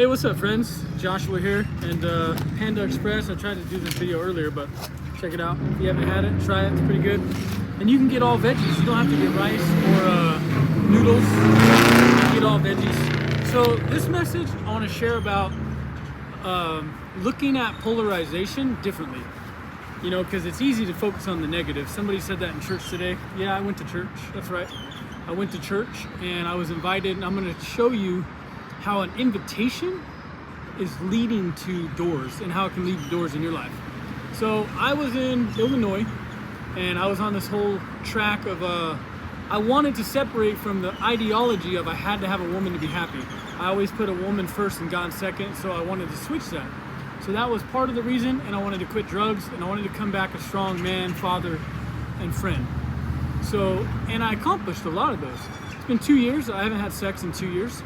Hey, what's up, friends? Joshua here, and Panda Express. I tried to do this video earlier, but check it out. If you haven't had it, try it. It's pretty good. And you can get all veggies. You don't have to get rice or noodles. You can get all veggies. So this message, I want to share about looking at polarization differently. You know, because it's easy to focus on the negative. Somebody said that in church today. Yeah, I went to church. That's right. I went to church, and I was invited, and I'm going to show you how an invitation is leading to doors and how it can lead to doors in your life. So I was in Illinois, and I was on this whole track of I wanted to separate from the ideology of I had to have a woman to be happy. I always put a woman first and God second, so I wanted to switch that. So that was part of the reason, and I wanted to quit drugs, and I wanted to come back a strong man, father, and friend. So, and I accomplished a lot of those. It's been 2 years. I haven't had sex in 2 years.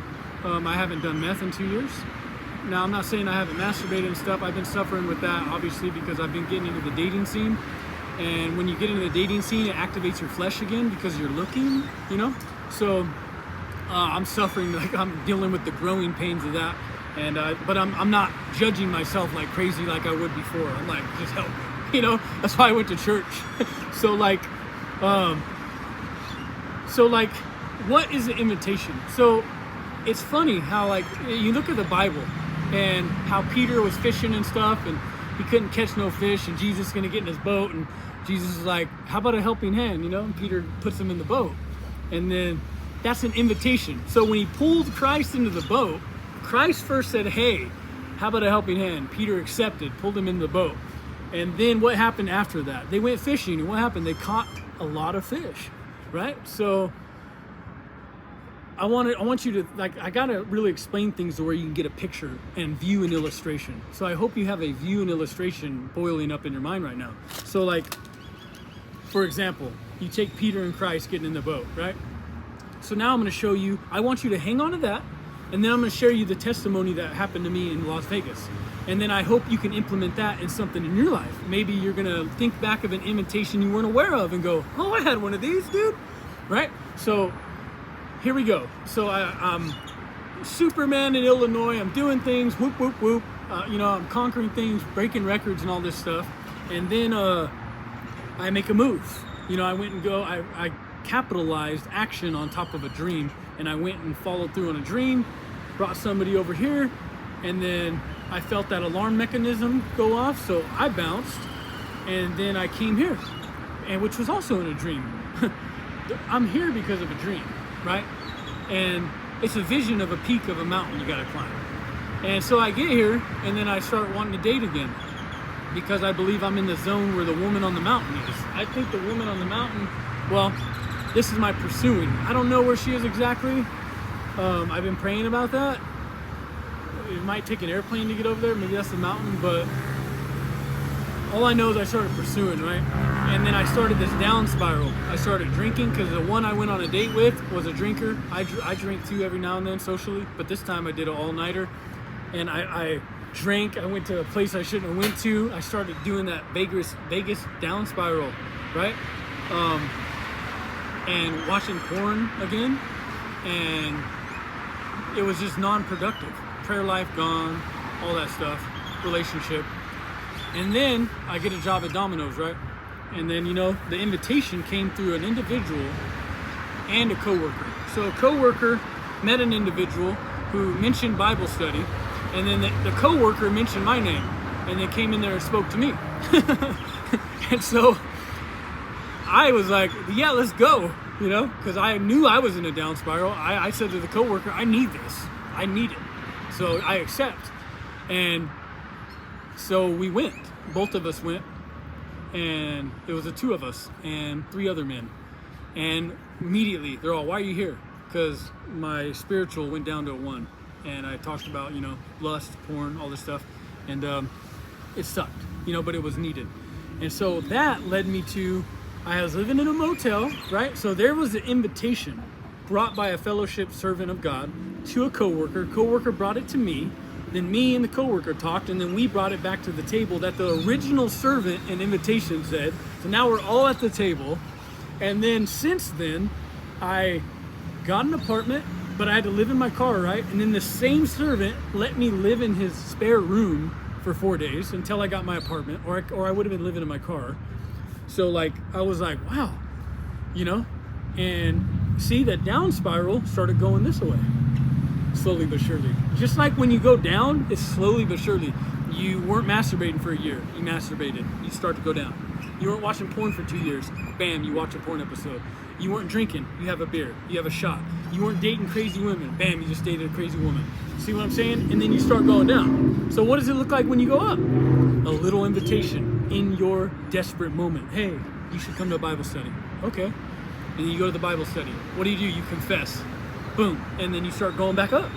I haven't done meth in 2 years. Now, I'm not saying I haven't masturbated and stuff. I've been suffering with that, obviously, because I've been getting into the dating scene. And when you get into the dating scene, it activates your flesh again because you're looking, you know? So I'm suffering, like I'm dealing with the growing pains of that. And but I'm not judging myself like crazy like I would before. I'm like, just help me, you know? That's why I went to church. So what is the invitation? So it's funny how, like, you look at the Bible and how Peter was fishing and stuff, and he couldn't catch no fish, and Jesus is gonna get in his boat, and Jesus is like, how about a helping hand, you know? And Peter puts him in the boat, and then that's an invitation. So when he pulled Christ into the boat, Christ first said, hey, how about a helping hand? Peter accepted, pulled him into the boat. And then what happened after that? They went fishing, and what happened? They caught a lot of fish, right? So I want you to, like, I gotta really explain things to where you can get a picture and view an illustration. So I hope you have a view and illustration boiling up in your mind right now. So, like, for example, you take Peter and Christ getting in the boat, right? So now I'm gonna show you, I want you to hang on to that, and then I'm gonna share you the testimony that happened to me in Las Vegas. And then I hope you can implement that in something in your life. Maybe you're gonna think back of an invitation you weren't aware of and go, oh, I had one of these, dude, right? So here we go. So I'm Superman in Illinois. I'm doing things, whoop, whoop, whoop. You know, I'm conquering things, breaking records and all this stuff. And then I make a move. You know, I capitalized action on top of a dream, and I went and followed through on a dream, brought somebody over here, and then I felt that alarm mechanism go off, so I bounced, and then I came here, and which was also in a dream. I'm here because of a dream, right? And it's a vision of a peak of a mountain you gotta climb. And so I get here, and then I start wanting to date again, because I believe I'm in the zone where the woman on the mountain is. I think the woman on the mountain, well, this is my pursuing. I don't know where she is exactly. I've been praying about that. It might take an airplane to get over there. Maybe that's the mountain, but all I know is I started pursuing, right? And then I started this down spiral. I started drinking because the one I went on a date with was a drinker. I drink too every now and then socially, but this time I did an all-nighter. And I drank. I went to a place I shouldn't have went to. I started doing that Vegas down spiral, right? And watching porn again. And it was just non-productive. Prayer life gone, all that stuff, relationship. And then I get a job at Domino's, right? And then, you know, the invitation came through an individual and a coworker. So a coworker met an individual who mentioned Bible study, and then the coworker mentioned my name, and they came in there and spoke to me. And so I was like, yeah, let's go, you know, because I knew I was in a down spiral. I said to the coworker, I need this. I need it. So I accept. And so we went. Both of us went. And it was the two of us and 3 other men. And immediately, they're all, why are you here? Because my spiritual went down to a 1. And I talked about, you know, lust, porn, all this stuff. And it sucked, you know, but it was needed. And so that led me to, I was living in a motel, right? So there was an invitation brought by a fellowship servant of God to a coworker. Coworker brought it to me. Then me and the coworker talked, and then we brought it back to the table that the original servant and invitation said. So now we're all at the table. And then since then, I got an apartment but I had to live in my car, right? And then the same servant let me live in his spare room for 4 days until I got my apartment, or I would have been living in my car. So like, I was like, wow, you know, and see that down spiral started going this way, slowly but surely. Just like when you go down, it's slowly but surely. You weren't masturbating for a year, you masturbated, you start to go down. You weren't watching porn for 2 years, bam, you watch a porn episode. You weren't drinking, you have a beer, you have a shot. You weren't dating crazy women, bam, you just dated a crazy woman. See what I'm saying? And then you start going down. So what does it look like when you go up? A little invitation in your desperate moment. Hey, you should come to a Bible study. Okay. And you go to the Bible study. What do? You confess. Boom. And then you start going back up.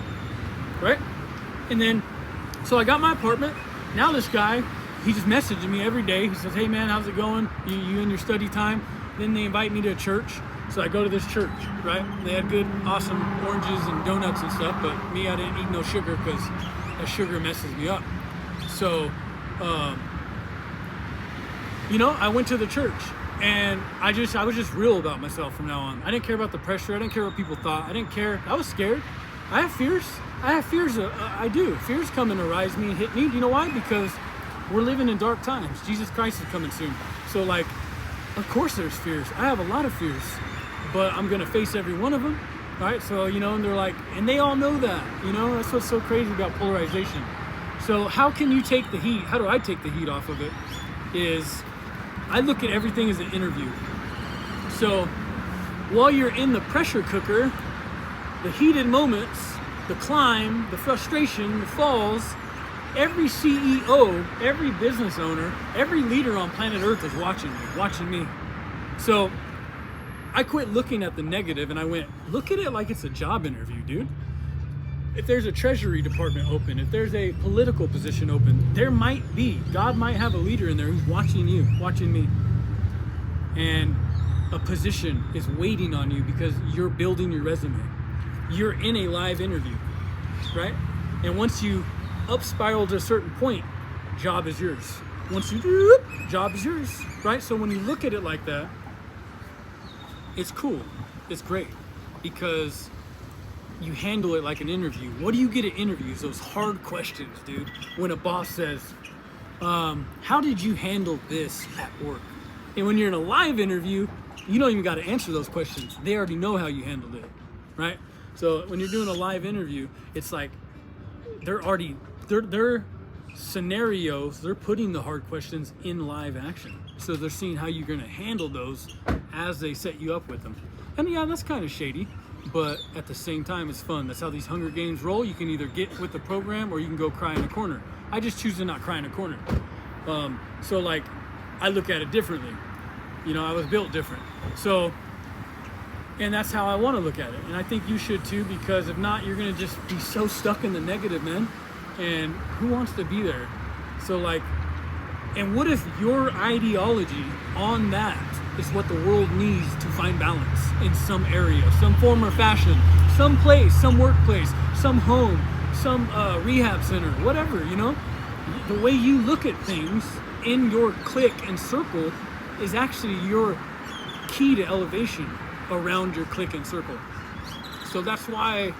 Right? And then, so I got my apartment. Now this guy, he just messaging me every day. He says, hey man, how's it going? You in your study time? Then they invite me to a church. So I go to this church, right? They had good, awesome oranges and donuts and stuff, but me, I didn't eat no sugar because that sugar messes me up. So, you know, I went to the church and I was just real about myself from now on. I didn't care about the pressure. I didn't care what people thought. I didn't care. I was scared. I have fears. I do. Fears come and arise me and hit me. You know why? Because we're living in dark times. Jesus Christ is coming soon. So like, of course there's fears. I have a lot of fears, but I'm going to face every one of them. Right? So, you know, and they're like, and they all know that, you know, that's what's so crazy about polarization. So how can you take the heat? How do I take the heat off of it? Is I look at everything as an interview. So while you're in the pressure cooker, the heated moments, the climb, the frustration, the falls, every CEO, every business owner, every leader on planet Earth is watching me. So I quit looking at the negative and I went, look at it like it's a job interview, dude. If there's a treasury department open, if there's a political position open, there might be, God might have a leader in there who's watching you, watching me. And a position is waiting on you because you're building your resume. You're in a live interview, right? And once you up spiral to a certain point, job is yours. Once you job is yours, right? So when you look at it like that, it's cool. It's great because you handle it like an interview. What do you get at interviews? Those hard questions, dude. When a boss says, how did you handle this at work? And when you're in a live interview, you don't even got to answer those questions. They already know how you handled it, right? So when you're doing a live interview, it's like they're scenarios, they're putting the hard questions in live action. So they're seeing how you're going to handle those as they set you up with them. And yeah, that's kind of shady, but at the same time, it's fun. That's how these Hunger Games roll. You can either get with the program or you can go cry in a corner. I just choose to not cry in a corner. So like, I look at it differently. You know, I was built different. So, and that's how I want to look at it. And I think you should too, because if not, you're going to just be so stuck in the negative, man. And who wants to be there? So like, and what if your ideology on that is what the world needs to find balance in some area, some form or fashion, some place, some workplace, some home, some rehab center, whatever, you know? The way you look at things in your clique and circle is actually your key to elevation around your clique and circle. So that's why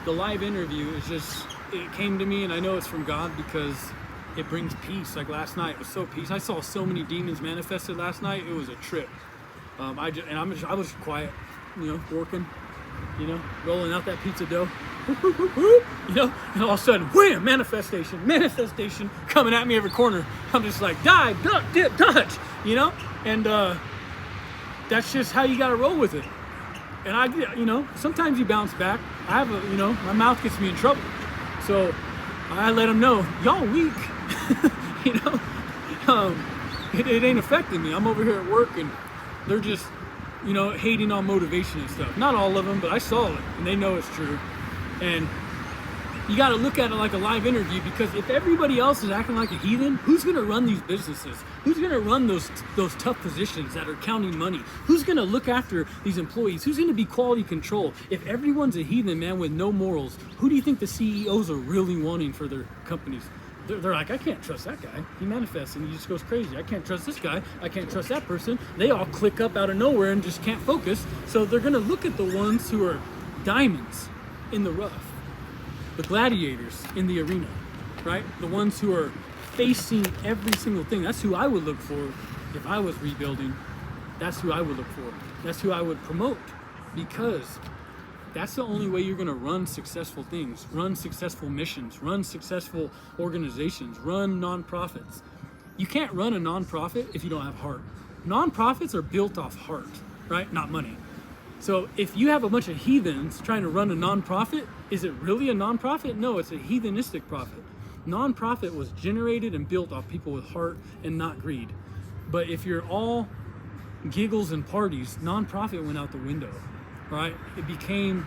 the live interview is just, it came to me, and I know it's from God because it brings peace. Like last night was so peace. I saw so many demons manifested last night. It was a trip. I was quiet, you know, working, you know, rolling out that pizza dough, you know, and all of a sudden, wham, manifestation coming at me every corner. I'm just like, dive, duck, dip, dodge, you know, and that's just how you got to roll with it. And I, you know, sometimes you bounce back. I have you know, my mouth gets me in trouble. So I let them know, y'all weak, you know, it ain't affecting me. I'm over here at work and they're just, you know, hating on motivation and stuff. Not all of them, but I saw it and they know it's true. And you got to look at it like a live interview, because if everybody else is acting like a heathen, who's going to run these businesses? Who's going to run those tough positions that are counting money? Who's going to look after these employees? Who's going to be quality control? If everyone's a heathen, man, with no morals, who do you think the CEOs are really wanting for their companies? They're like, I can't trust that guy. He manifests and he just goes crazy. I can't trust this guy. I can't trust that person. They all click up out of nowhere and just can't focus. So they're going to look at the ones who are diamonds in the rough, the gladiators in the arena, right? The ones who are facing every single thing. That's who I would look for if I was rebuilding. That's who I would look for. That's who I would promote, because that's the only way you're going to run successful things, run successful missions, run successful organizations, run nonprofits. You can't run a nonprofit if you don't have heart. Nonprofits are built off heart, right? Not money. So if you have a bunch of heathens trying to run a nonprofit, is it really a nonprofit? No, it's a heathenistic profit. Nonprofit was generated and built off people with heart and not greed. But if you're all giggles and parties, nonprofit went out the window, right? It became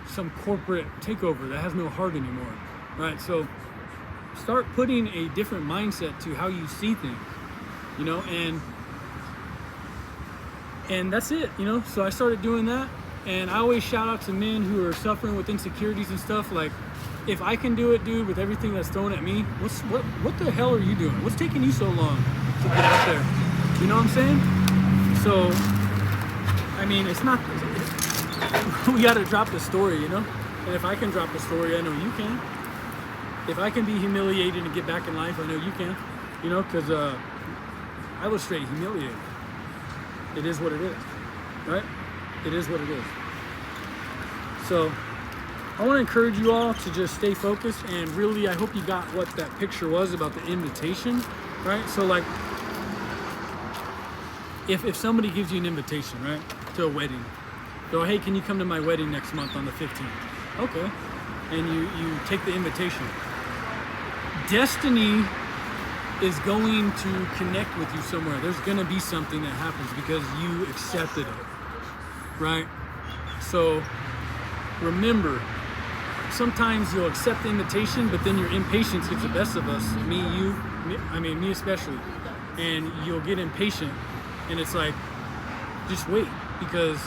some corporate takeover that has no heart anymore, right? So start putting a different mindset to how you see things, you know, and that's it, you know. So I started doing that, and I always shout out to men who are suffering with insecurities and stuff. Like, if I can do it, dude, with everything that's thrown at me, what the hell are you doing? What's taking you so long to get out there? You know what I'm saying? So, I mean, it's not, we got to drop the story, you know? And if I can drop the story, I know you can. If I can be humiliated and get back in life, I know you can, you know, because I was straight humiliated. It is what it is, right? It is what it is. So I want to encourage you all to just stay focused, and really, I hope you got what that picture was about the invitation, right? So like, if somebody gives you an invitation, right, to a wedding, go, hey, can you come to my wedding next month on the 15th? Okay. And you take the invitation. Destiny is going to connect with you somewhere. There's going to be something that happens because you accepted it, right? So remember, sometimes you'll accept the invitation, but then your impatience gets the best of us. Me especially. And you'll get impatient, and it's like, just wait, because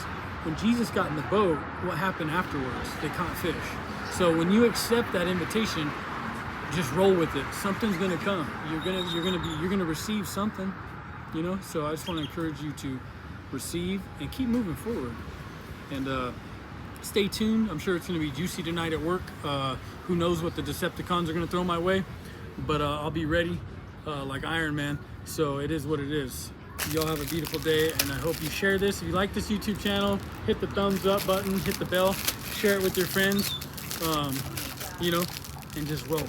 when Jesus got in the boat, what happened afterwards? They caught fish. So when you accept that invitation, just roll with it. Something's gonna come. You're gonna receive something, you know. So I just want to encourage you to receive and keep moving forward. And stay tuned. I'm sure it's gonna be juicy tonight at work. Who knows what the Decepticons are gonna throw my way? But I'll be ready, like Iron Man. So it is what it is. Y'all have a beautiful day, and I hope you share this. If you like this YouTube channel, hit the thumbs up button, hit the bell, share it with your friends, you know, and just roll.